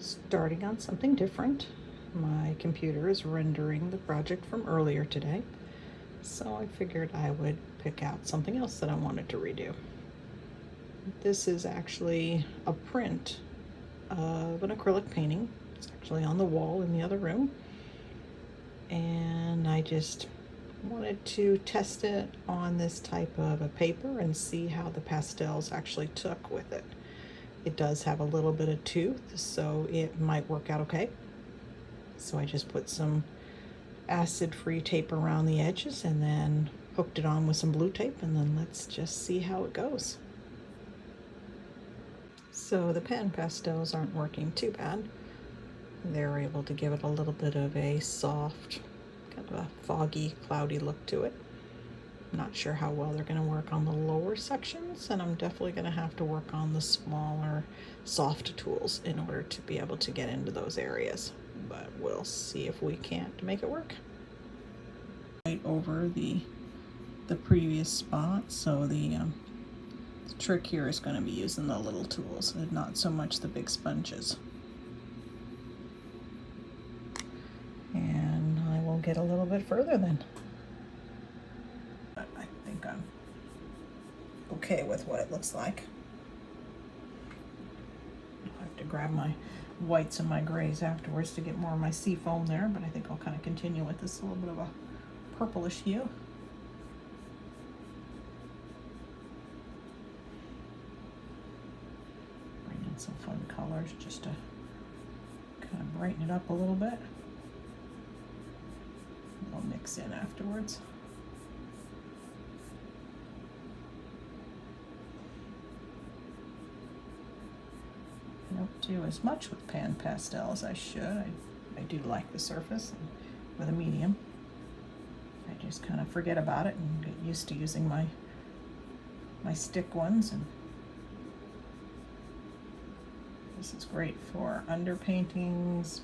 starting on something different. My computer is rendering the project from earlier today, so I figured I would pick out something else that I wanted to redo. This is actually a print of an acrylic painting. It's actually on the wall in the other room, and I just wanted to test it on this type of a paper and see how the pastels actually took with it. It does have a little bit of tooth, so it might work out okay. So I just put some acid-free tape around the edges and then hooked it on with some blue tape, and then let's just see how it goes. So the Pan Pastels aren't working too bad. They're able to give it a little bit of a soft, kind of a foggy, cloudy look to it. I'm not sure how well they're going to work on the lower sections, and I'm definitely going to have to work on the smaller, soft tools in order to be able to get into those areas. But we'll see if we can't make it work. Right over the previous spot, so the trick here is going to be using the little tools and not so much the big sponges. And I will get a little bit further then. But I think I'm okay with what it looks like. I'll have to grab my whites and my grays afterwards to get more of my sea foam there, but I think I'll kind of continue with this little bit of a purplish hue. Bring in some fun colors just to kind of brighten it up a little bit. I'll mix in afterwards. I don't do as much with Pan Pastel as I should. I do like the surface with a medium. I just kind of forget about it and get used to using my stick ones, and this is great for underpaintings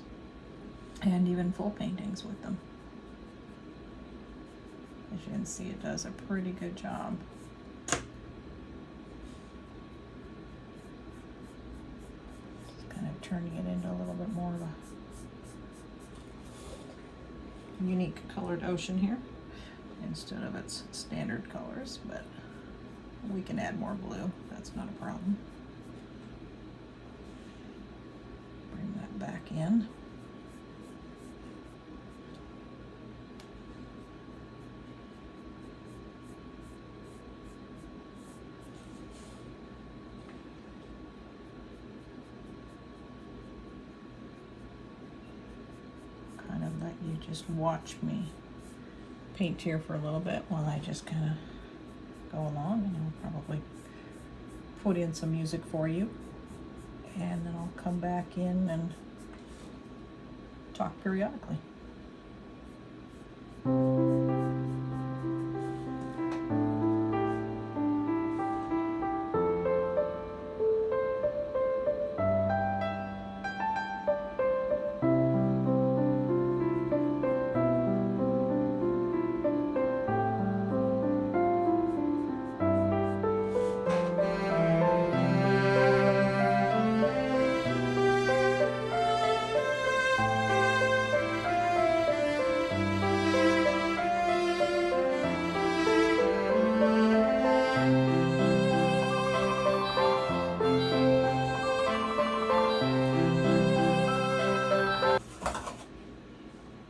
and even full paintings with them. As you can see, it does a pretty good job. Turning it into a little bit more of a unique colored ocean here instead of its standard colors, but we can add more blue. That's not a problem. Bring that back in. Let you just watch me paint here for a little bit while I just kind of go along, and I'll probably put in some music for you, and then I'll come back in and talk periodically.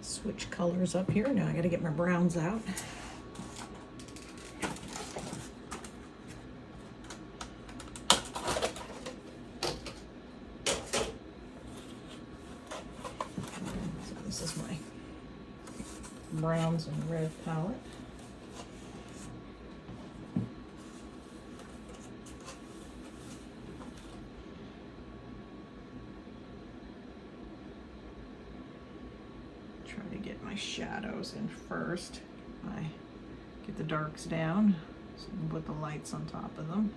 Switch colors up here. Now I got to get my browns out. So this is my browns and red palette. Try to get my shadows in first. I get the darks down, so I can put the lights on top of them.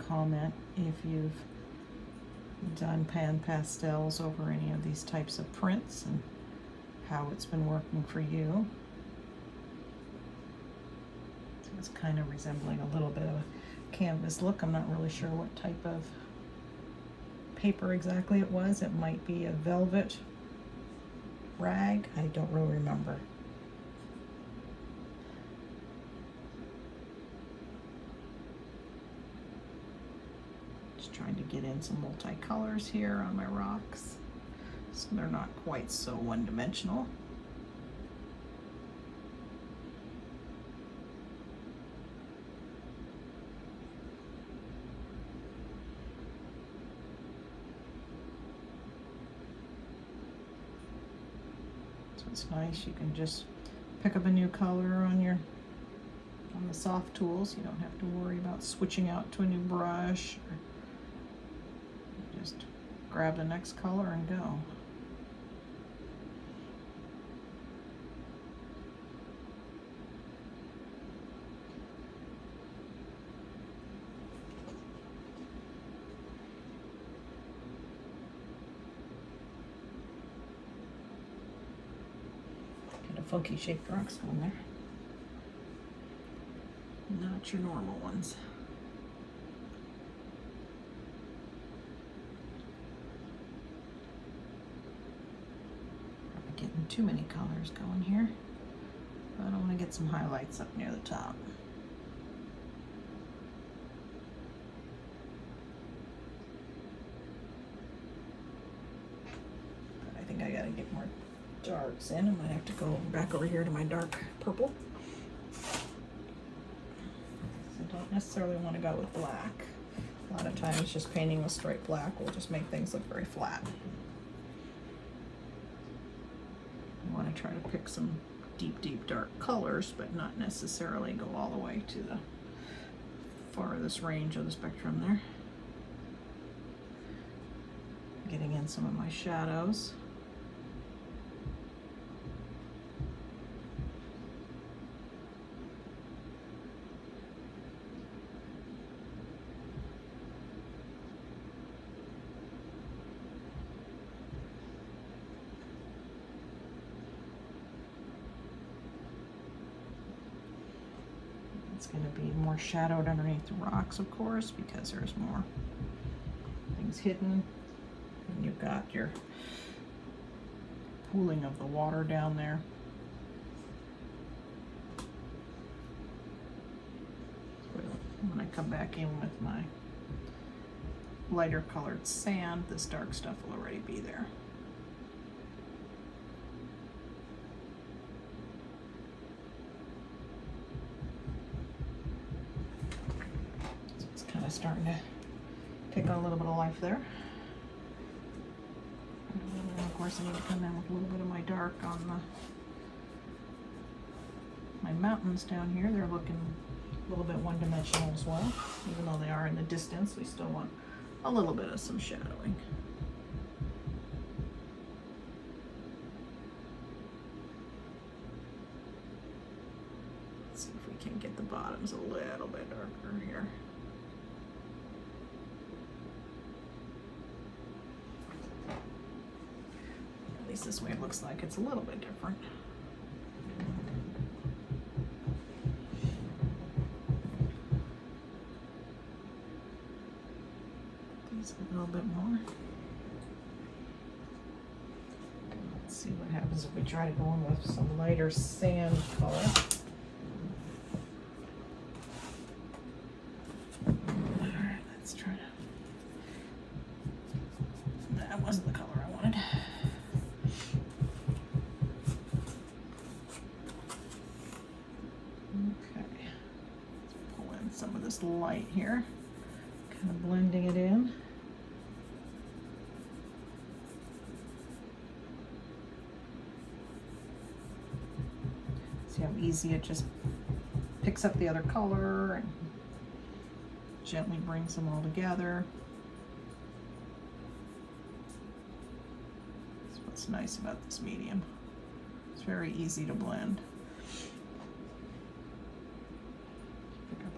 comment if you've done Pan Pastels over any of these types of prints and how it's been working for you. So it's kind of resembling a little bit of a canvas look. I'm not really sure what type of paper exactly it was. It might be a velvet rag. I don't really remember. Just trying to get in some multicolors here on my rocks so they're not quite so one-dimensional. It's nice, you can just pick up a new color on the soft tools. You don't have to worry about switching out to a new brush, or just grab the next color and go. Funky shaped rocks going there. Not your normal ones. Probably getting too many colors going here. But I want to get some highlights up near the top. But I think I gotta get more darks in. I might have to go back over here to my dark purple. I don't necessarily want to go with black. A lot of times just painting with straight black will just make things look very flat. I want to try to pick some deep dark colors, but not necessarily go all the way to the farthest range of the spectrum there. Getting in some of my shadows. It's going to be more shadowed underneath the rocks, of course, because there's more things hidden. And you've got your pooling of the water down there. When I come back in with my lighter colored sand, this dark stuff will already be there. Starting to take on a little bit of life there. And of course I need to come in with a little bit of my dark on my mountains down here. They're looking a little bit one-dimensional as well. Even though they are in the distance, we still want a little bit of some shadowing. Let's see if we can get the bottoms a little bit darker here. This way it looks like it's a little bit different. These a little bit more. Let's see what happens if we try to go in with some lighter sand color. Alright, let's try to. That wasn't the color I wanted. Some of this light here, kind of blending it in. See how easy it just picks up the other color and gently brings them all together. That's what's nice about this medium. It's very easy to blend.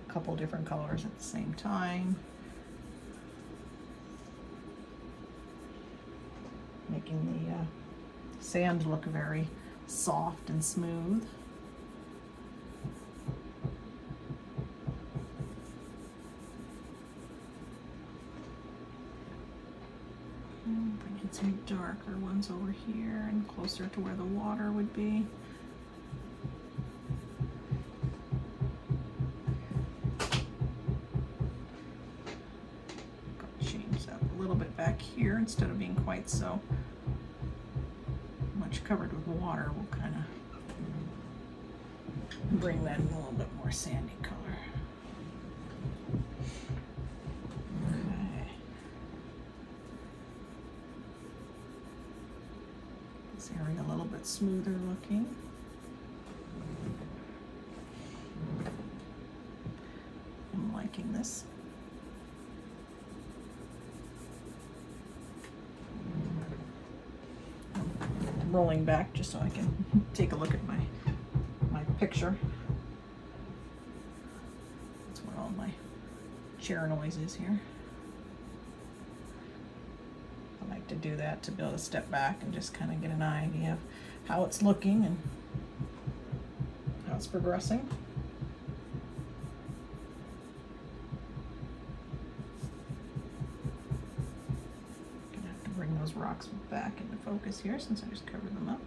Couple different colors at the same time. making the sand look very soft and smooth. Bring in some darker ones over here and closer to where the water would be. Change that a little bit back here instead of being quite so much covered with water. We'll kind of bring that in a little bit more sandy color. Okay. This area a little bit smoother looking. I'm liking this. Rolling back just so I can take a look at my picture. That's where all my chair noise is here. I like to do that to be able to step back and just kind of get an idea of how it's looking and how it's progressing. Bring those rocks back into focus here since I just covered them up.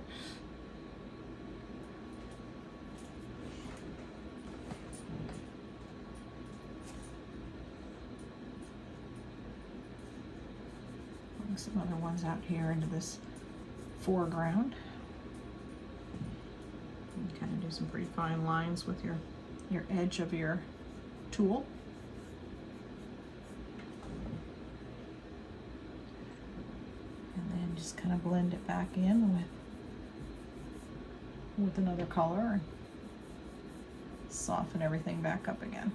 Bring some other ones out here into this foreground. And kind of do some pretty fine lines with your edge of your tool. Just kind of blend it back in with another color and soften everything back up again.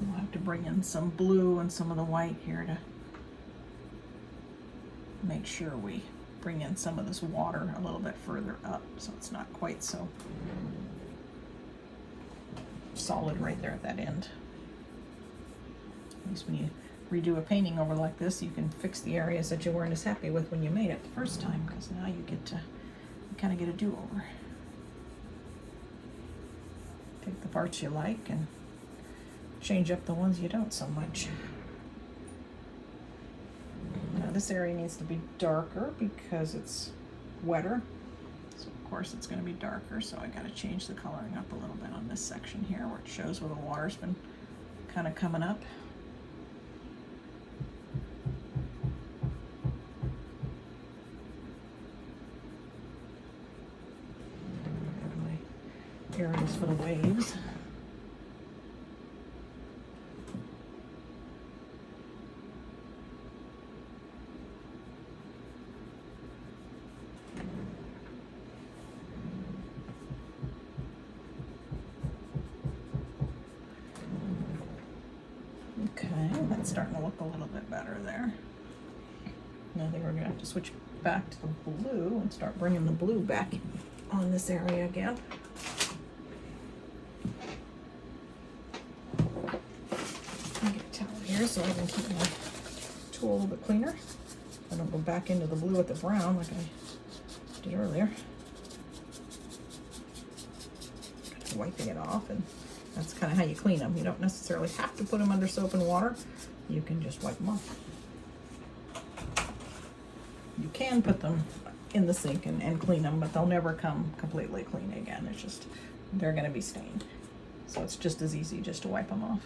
We'll have to bring in some blue and some of the white here to make sure we bring in some of this water a little bit further up so it's not quite so solid right there at that end. At least when you redo a painting over like this, you can fix the areas that you weren't as happy with when you made it the first time, because now you kind of get a do-over. Take the parts you like and change up the ones you don't so much. Now this area needs to be darker because it's wetter, so of course it's going to be darker, so I got to change the coloring up a little bit on this section here where it shows where the water's been kind of coming up. Areas for the waves. Okay, that's starting to look a little bit better there. Now I think we're gonna have to switch back to the blue and start bringing the blue back on this area again. So I can keep my tool a little bit cleaner. I don't go back into the blue with the brown like I did earlier. Wiping it off, and that's kind of how you clean them. You don't necessarily have to put them under soap and water. You can just wipe them off. You can put them in the sink and clean them, but they'll never come completely clean again. It's just, they're going to be stained. So it's just as easy just to wipe them off.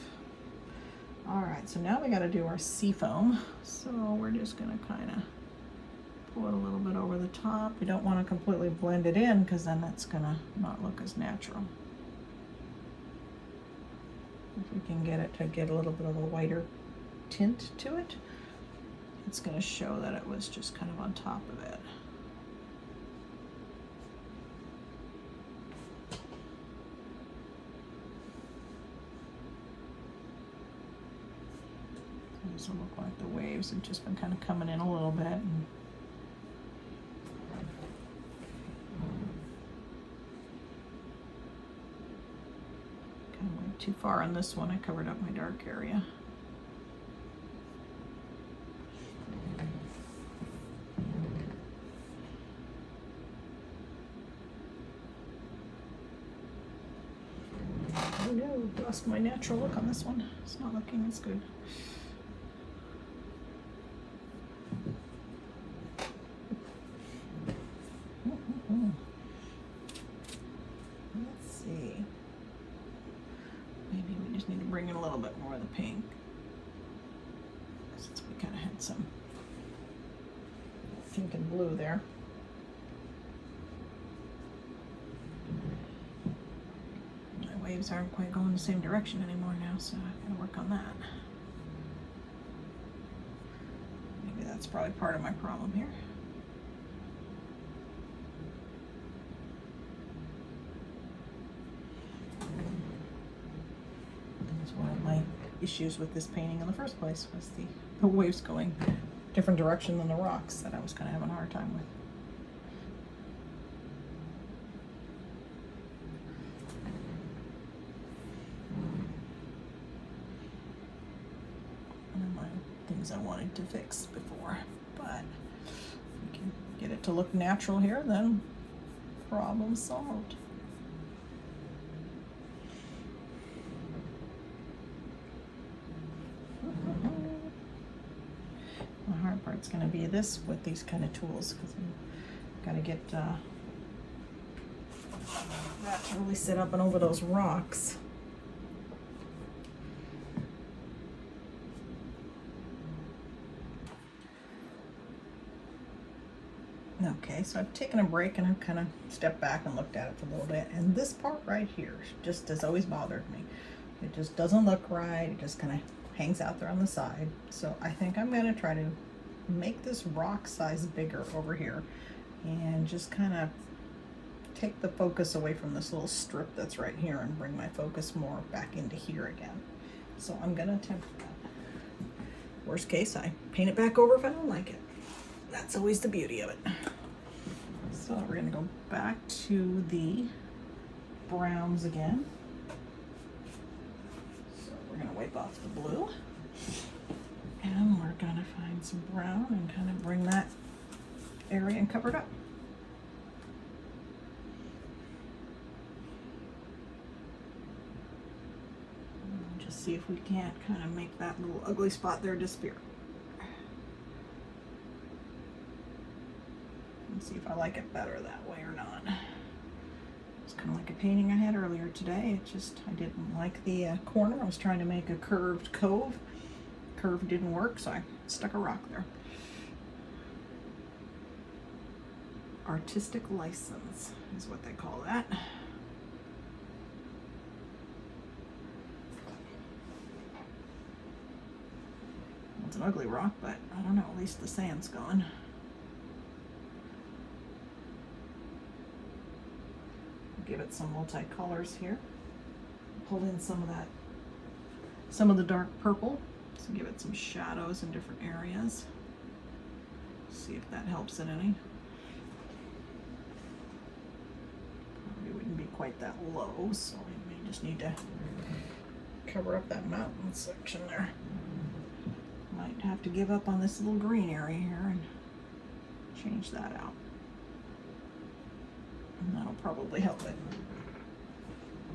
Alright, so now we got to do our seafoam. So we're just going to kind of pull it a little bit over the top. We don't want to completely blend it in because then that's going to not look as natural. If we can get it to get a little bit of a whiter tint to it, it's going to show that it was just kind of on top of it. These will look like the waves have just been kind of coming in a little bit. And kind of went too far on this one. I covered up my dark area. lost my natural look on this one. It's not looking as good. Let's see. Maybe we just need to bring in a little bit more of the pink, since we kind of had some pink and blue there. My waves aren't quite going the same direction anymore now, so I've got to work on that. Maybe that's probably part of my problem here. That's one of my issues with this painting in the first place, was the waves going different direction than the rocks that I was kind of having a hard time with. And my things I wanted to fix before, but if we can get it to look natural here, then problem solved. The hard part's going to be this with these kind of tools, because I've got to get that to really sit up and over those rocks. Okay, so I've taken a break and I've kind of stepped back and looked at it for a little bit, and this part right here just has always bothered me. It just doesn't look right. It just kind of hangs out there on the side. So I think I'm going to try to make this rock size bigger over here and just kind of take the focus away from this little strip that's right here and bring my focus more back into here again. So I'm going to attempt that. Worst case, I paint it back over if I don't like it. That's always the beauty of it. So we're going to go back to the browns again. So we're going to wipe off the blue. And we're going to find some brown and kind of bring that area and cover it up. And just see if we can't kind of make that little ugly spot there disappear. And see if I like it better that way or not. It's kind of like a painting I had earlier today. It just, I didn't like the corner. I was trying to make a curved cove. Curve didn't work, so I stuck a rock there. Artistic license is what they call that. It's an ugly rock, but I don't know, at least the sand's gone. Give it some multicolors here. Pull in some of the dark purple. So give it some shadows in different areas. See if that helps it any. Probably wouldn't be quite that low, so we may just need to cover up that mountain section there. Might have to give up on this little green area here and change that out. And that'll probably help it.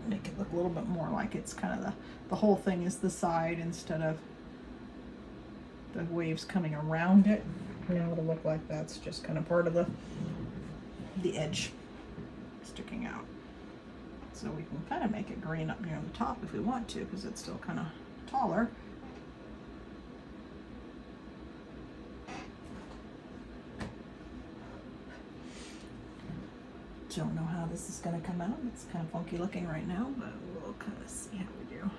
Make it look a little bit more like it's kind of the whole thing is the side instead of the waves coming around it. Now it'll look like that's just kind of part of the edge sticking out. So we can kind of make it green up near the top if we want to, because it's still kind of taller. Don't know how this is going to come out. It's kind of funky looking right now, but we'll kind of see how we do.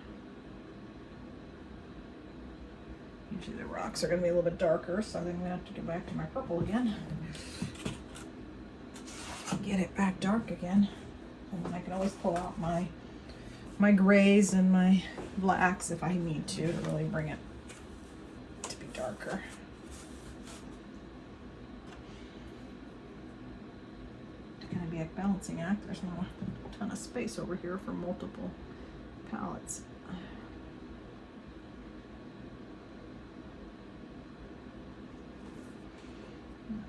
Usually the rocks are going to be a little bit darker, so I think I'm going to have to get back to my purple again. Get it back dark again. And then I can always pull out my grays and my blacks if I need to really bring it to be darker. To kind of be a balancing act, there's not a ton of space over here for multiple palettes.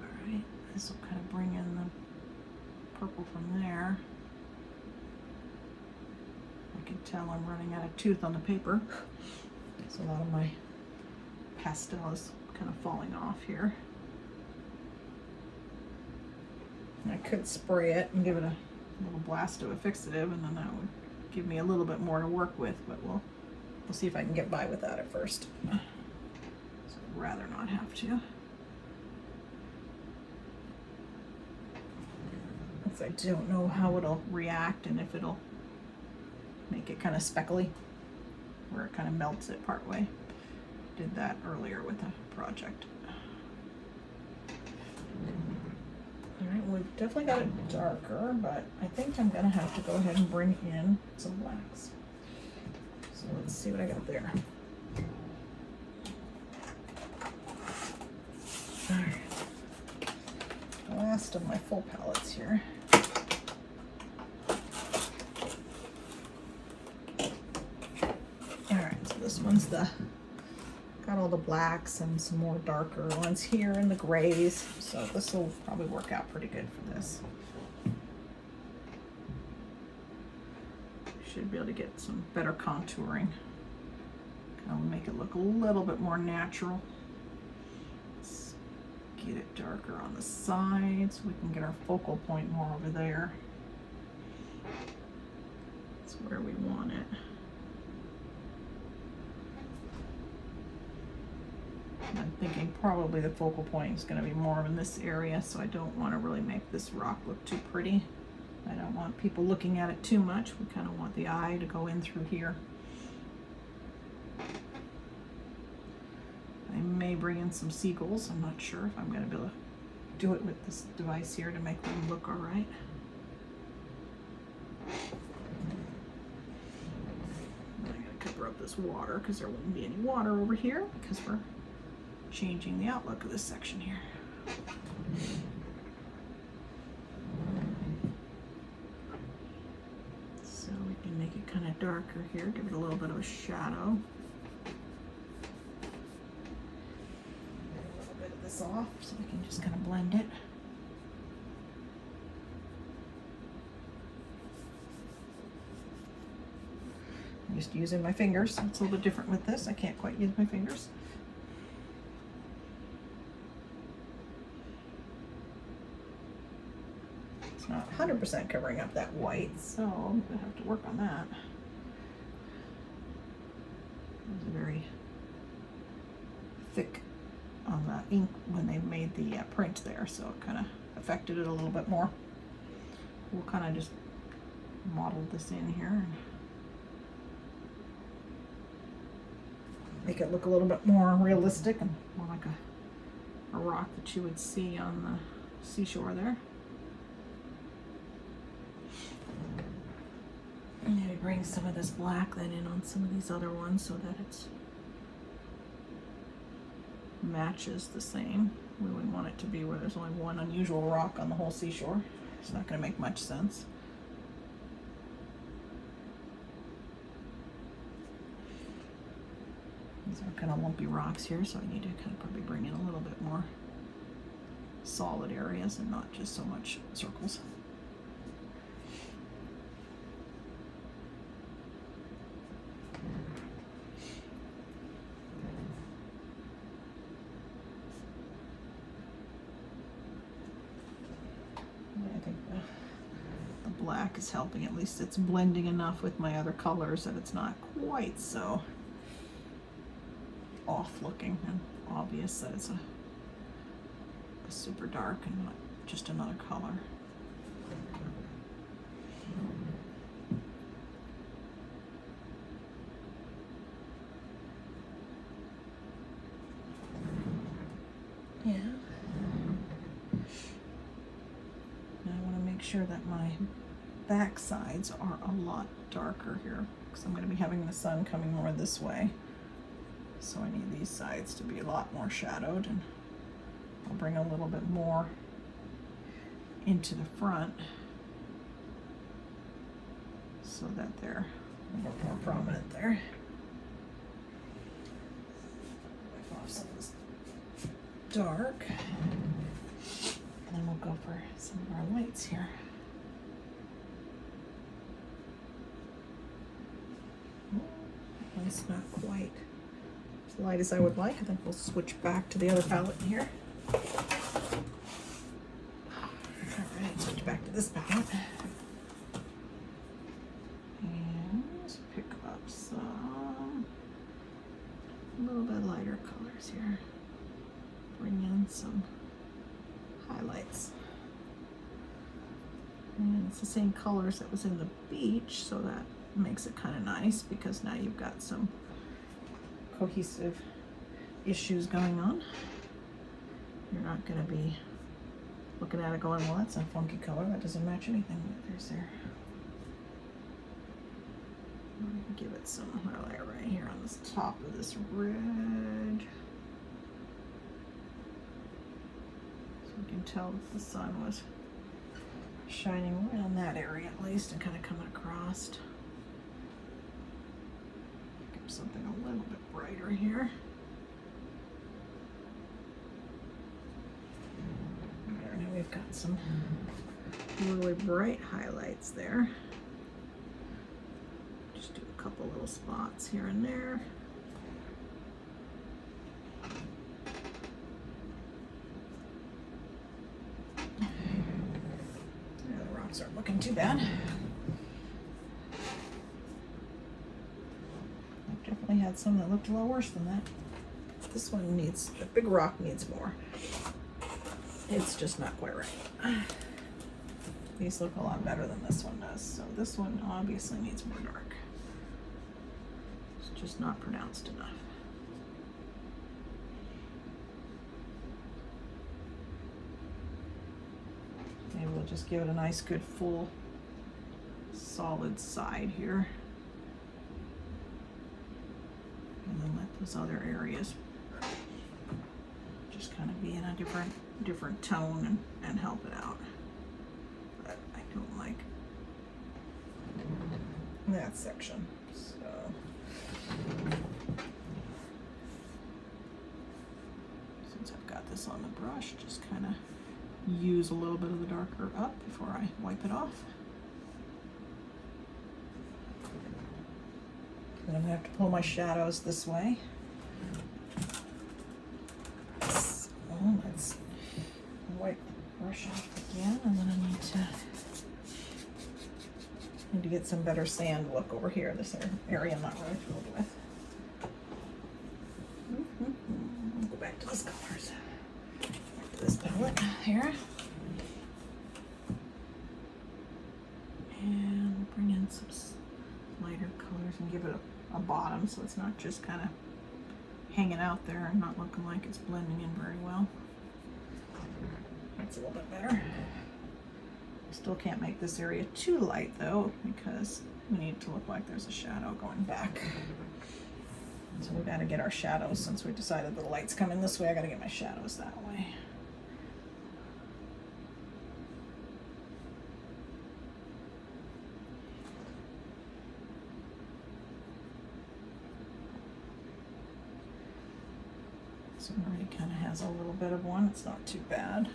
Alright, this will kind of bring in the purple from there. I can tell I'm running out of tooth on the paper. So a lot of my pastel is kind of falling off here. I could spray it and give it a little blast of a fixative, and then that would give me a little bit more to work with, but we'll see if I can get by without it first. So I'd rather not have to. Because I don't know how it'll react and if it'll make it kind of speckly, where it kind of melts it part way. Did that earlier with a project. Alright, we've definitely got it darker, but I think I'm gonna have to go ahead and bring in some blacks. So let's see what I got there. Alright. Last of my full palettes here. Alright, so this one's got all the blacks and some more darker ones here and the grays. So this will probably work out pretty good for this. Should be able to get some better contouring. Kind of make it look a little bit more natural. Let's get it darker on the sides so we can get our focal point more over there. That's where we want it. I'm thinking probably the focal point is going to be more in this area, so I don't want to really make this rock look too pretty. I don't want people looking at it too much. We kind of want the eye to go in through here. I may bring in some seagulls. I'm not sure if I'm going to be able to do it with this device here to make them look all right. I'm going to cover up this water because there wouldn't be any water over here because we're changing the outlook of this section here. So we can make it kind of darker here, give it a little bit of a shadow. Get a little bit of this off so we can just kind of blend it. I'm just using my fingers. It's a little bit different with this. I can't quite use my fingers. Not 100% covering up that white, so I'm gonna have to work on that. It was very thick on the ink when they made the print there, so it kind of affected it a little bit more. We'll kind of just model this in here and make it look a little bit more realistic and more like a rock that you would see on the seashore there. Maybe bring some of this black then in on some of these other ones so that it matches the same. We wouldn't want it to be where there's only one unusual rock on the whole seashore. It's not going to make much sense. These are kind of lumpy rocks here, so I need to kind of probably bring in a little bit more solid areas and not just so much circles. I think the black is helping. At least it's blending enough with my other colors that it's not quite so off looking and obvious that it's a super dark and not just another color. Yeah. Sure that my back sides are a lot darker here because I'm going to be having the sun coming more this way, so I need these sides to be a lot more shadowed, and I'll bring a little bit more into the front so that they're a little more prominent there. Wipe off some of this dark. And then we'll go for some of our lights here. It's not quite as light as I would like. I think we'll switch back to the other palette in here. Alright, switch back to this palette. And let's pick up some a little bit lighter colors here. Bring in some highlights. And it's the same colors that was in the beach, so that makes it kind of nice because now you've got some cohesive issues going on. You're not going to be looking at it going, well, that's a funky color. That doesn't match anything that there's there. Give it some highlight right here on this top of this red. So you can tell that the sun was shining right on that area at least and kind of coming across. Give something a little bit brighter here. There, now we've got some really bright highlights there. Just do a couple little spots here and there. Aren't looking too bad. I've definitely had some that looked a little worse than that. This one needs, the big rock needs more. It's just not quite right. These look a lot better than this one does. So this one obviously needs more dark. It's just not pronounced enough. Maybe we'll just give it a nice, good, full, solid side here. And then let those other areas just kind of be in a different tone and help it out. But I don't like that section. So since I've got this on the brush, just kind of use a little bit of the darker up before I wipe it off. Then I'm going to have to pull my shadows this way. So let's wipe the brush off again, and then I need to get some better sand look over here. This area I'm not really thrilled with. We'll go back to those colors. This palette here, and we'll bring in some lighter colors and give it a bottom so it's not just kind of hanging out there and not looking like it's blending in very well. That's a little bit better. Still can't make this area too light though, because we need it to look like there's a shadow going back. So we got to get our shadows, since we decided the light's coming this way. I got to get my shadows that way. So it already kind of has a little bit of one. It's not too bad.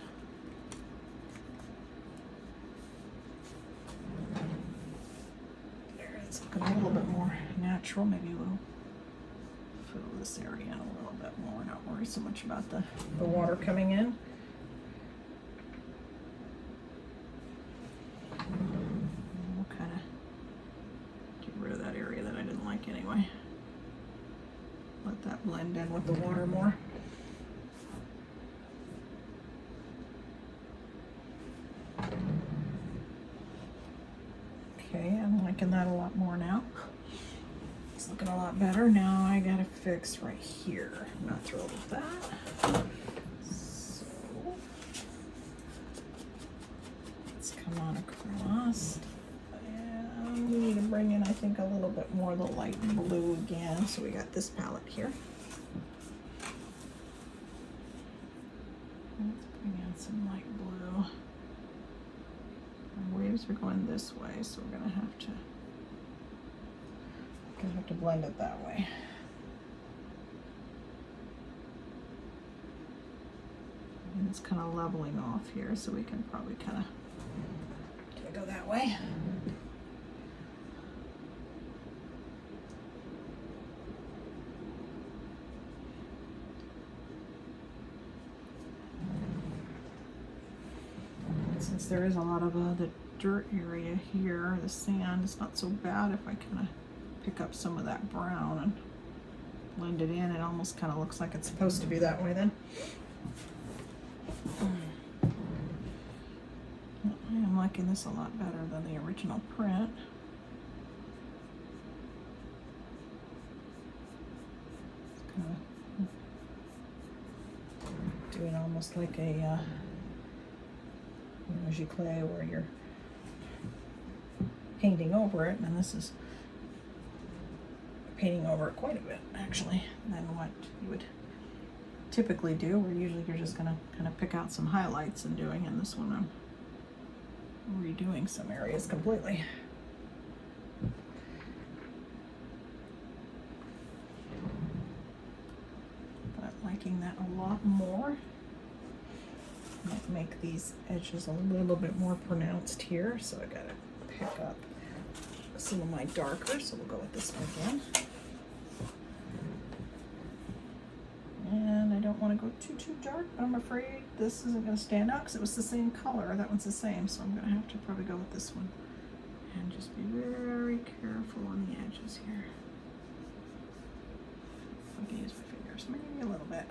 There, it's looking a little bit more natural. Maybe we'll fill this area in a little bit more. Not worry so much about the water coming in. We'll kind of get rid of that area that I didn't like anyway. Let that blend in with the water more. Okay, I'm liking that a lot more now. It's looking a lot better. Now I gotta fix right here. I'm not thrilled with that. So let's come on across. And we need to bring in, I think, a little bit more of the light blue again. So we got this palette here. Let's bring in some light blue. Our waves are going this way, so we're gonna have to blend it that way. And it's kind of leveling off here, so we can probably kind of go that way. since there is a lot of the dirt area here, the sand, it's not so bad if I kind of pick up some of that brown and blend it in. It almost kind of looks like it's supposed to be that way then. I am liking this a lot better than the original print. It's kind of doing almost like a giclée where you're painting over it, and this is painting over it quite a bit actually than what you would typically do, where usually you're just gonna kind of pick out some highlights and doing. And this one I'm redoing some areas completely. But liking that a lot more. Might make these edges a little bit more pronounced here, so I gotta pick up some of my darker, so we'll go with this one again. And I don't want to go too dark, but I'm afraid this isn't going to stand out because it was the same color. That one's the same, so I'm going to have to probably go with this one. And just be very careful on the edges here. I can use my fingers maybe a little bit.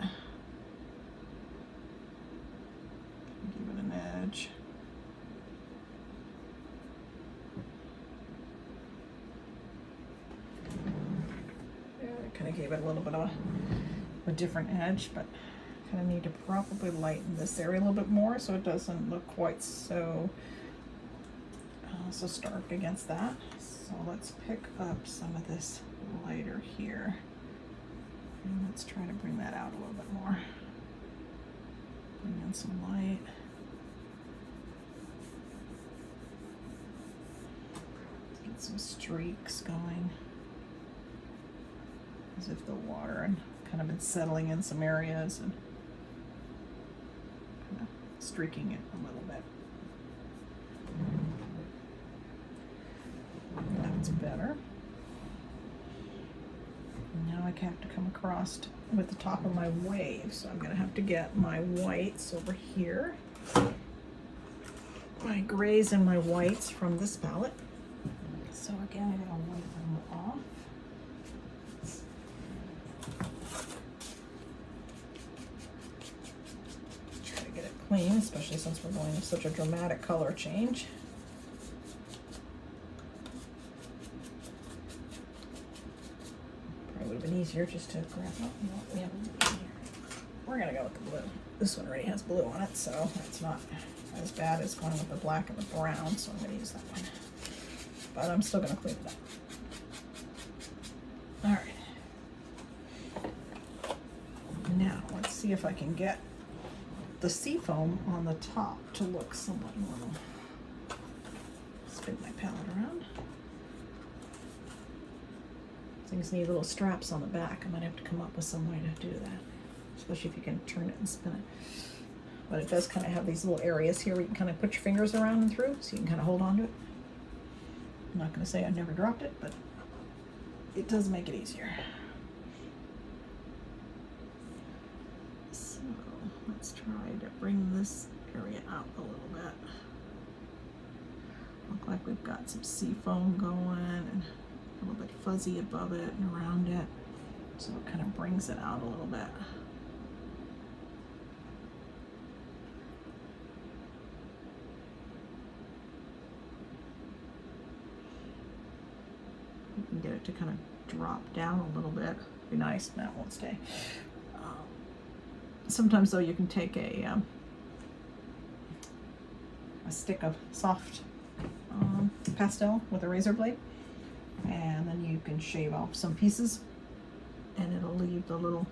Give it an edge. Yeah, I kind of gave it a little bit of a different edge, but kind of need to probably lighten this area a little bit more so it doesn't look quite so stark against that. So let's pick up some of this lighter here, and let's try to bring that out a little bit more. Bring in some light. Get some streaks going, as if the water and kind of been settling in some areas and kind of streaking it a little bit. That's better. Now I have to come across with the top of my wave, so I'm going to have to get my whites over here, my grays and my whites from this palette. So again, I'm going to wipe them off. Try to get it clean, especially since we're going with such a dramatic color change. Probably would have been easier just to grab up. No, we have blue here. We're going to go with the blue. This one already has blue on it, so that's not as bad as going with the black and the brown, so I'm going to use that one. But I'm still going to clean it up. All right. Now, let's see if I can get the seafoam on the top to look somewhat normal. Spin my palette around. Things need little straps on the back. I might have to come up with some way to do that, especially if you can turn it and spin it. But it does kind of have these little areas here where you can kind of put your fingers around and through, so you can kind of hold on to it. I'm not going to say I never dropped it, but it does make it easier. So let's try to bring this area out a little bit. Look like we've got some seafoam going and a little bit fuzzy above it and around it. So it kind of brings it out a little bit. You can get it to kind of drop down a little bit. Be nice. That won't stay. Sometimes though, you can take a stick of soft pastel with a razor blade, and then you can shave off some pieces, and it'll leave the little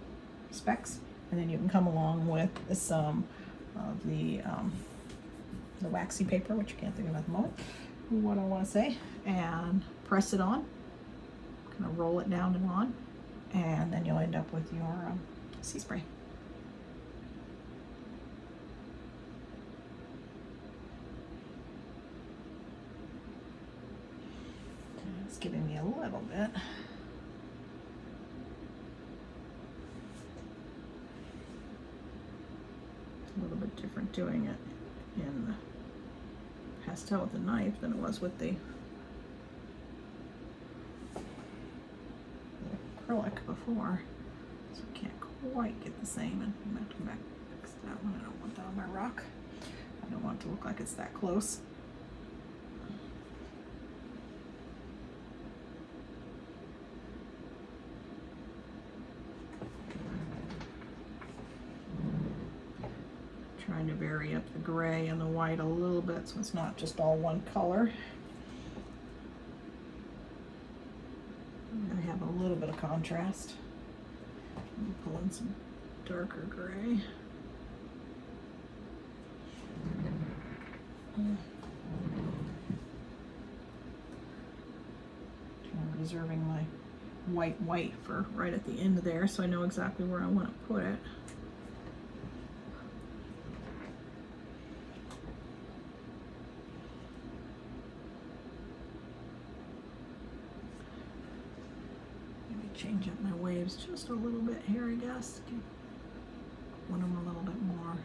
specks. And then you can come along with some of the waxy paper, which I can't think of at the moment what I want to say, and press it on. Kind of roll it down and on, and then you'll end up with your sea spray. It's giving me a little bit. A little bit different doing it in pastel with a knife than it was with the acrylic before, so I can't quite get the same, and I'm gonna have to come back and fix that one. I don't want that on my rock. I don't want it to look like it's that close. Trying to vary up the gray and the white a little bit so it's not just all one color. I'm going to have a little bit of contrast. Pull in some darker gray. I'm reserving my white for right at the end there so I know exactly where I want to put it. Change up my waves just a little bit here, I guess. Want them a little bit more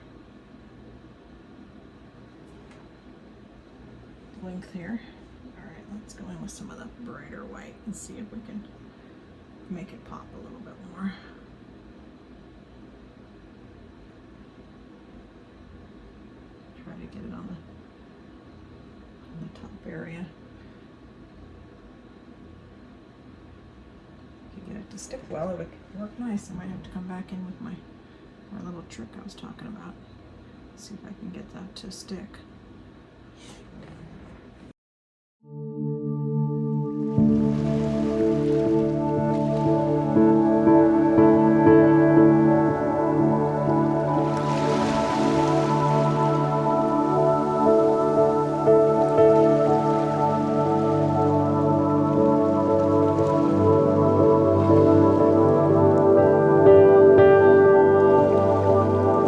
length here. All right, let's go in with some of the brighter white and see if we can make it pop a little bit more. Try to get it on the top area. Get it to stick well, it would work nice. I might have to come back in with my little trick I was talking about. See if I can get that to stick.